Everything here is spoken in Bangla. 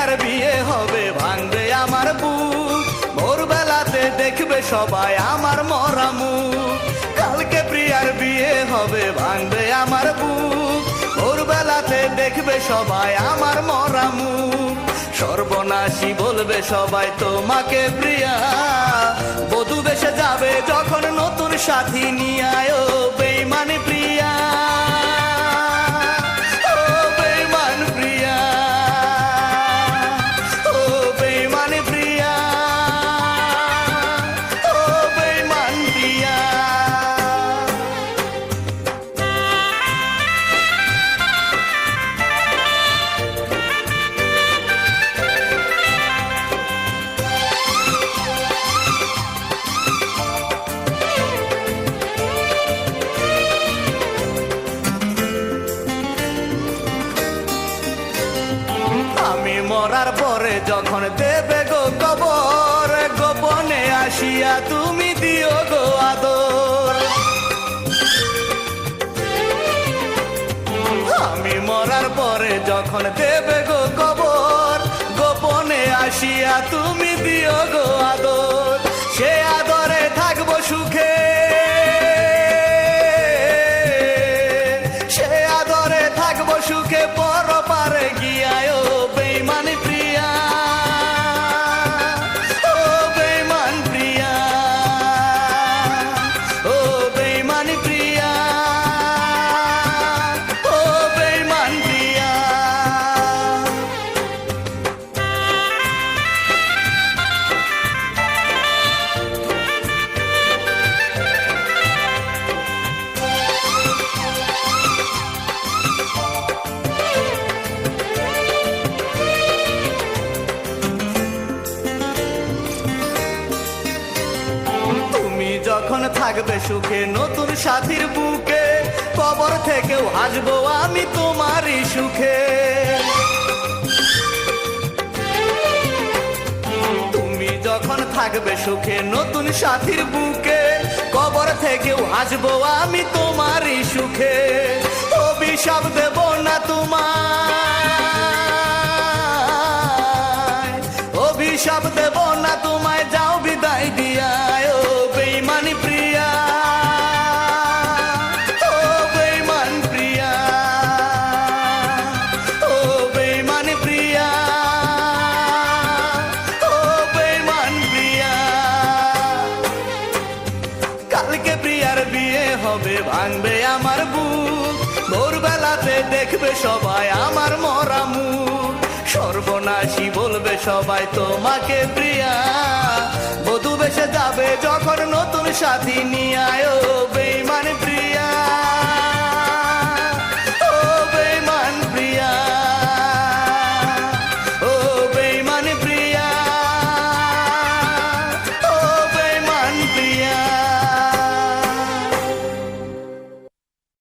প্রিয়ার বিয়ে হবে ভাঙবে আমার বুক, ভোরবেলাতে দেখবে সবাই আমার মরা মুখ। কালকে প্রিয়ার বিয়ে হবে ভাঙবে আমার বুক, ভোরবেলাতে দেখবে সবাই আমার মরা মুখ। সর্বনাশী বলবে সবাই তোমাকে প্রিয়া, বধূ বেশে যাবে যখন নতুন সাথী নিয়ে আয় বেঈমানি প্রিয়া। আমি মরার পরে যখন দেবে গো কবর, গোপনে আসিয়া তুমি দিও গো আদর। আমি মরার পরে যখন দেবে গো কবর, গোপনে আসিয়া তুমি দিও গো আদর। সে আদরে থাকবো সুখে, সে আদরে থাকবো সুখে, পরপারে গিয়ায় বেঈমানি প্রিয়া। ও বেঈমান প্রিয়া, ও বেঈমানি প্রিয়া, ও বেঈমান প্রিয়া। যখন থাকবে সুখে নতুন সাথীর বুকে, কবর থেকেও হাসবো আমি তোমারই সুখে। তুমি যখন থাকবে সুখে নতুন সাথীর বুকে, কবর থেকেও হাসবো আমি তোমারই সুখে। অভিশাপ দেব না তোমায়, অভিশাপ দেব না তোমায়, যাও বিদায় দিয়া বেঈমানি প্রিয়া। ও বেঈমান প্রিয়া, ও বেঈমানি প্রিয়া, ও বেঈমান প্রিয়া। কালকে প্রিয়ার বিয়ে হবে ভাঙবে আমার বুক, ভোরবেলাতে দেখবে সবাই আমার মরা মুখ। সর্বনাশী বলবে সবাই তোমাকে প্রিয়া, বধূ বেশে যাবে যখন নতুন সাথী নিয়ে আয় বেঈমানি প্রিয়া।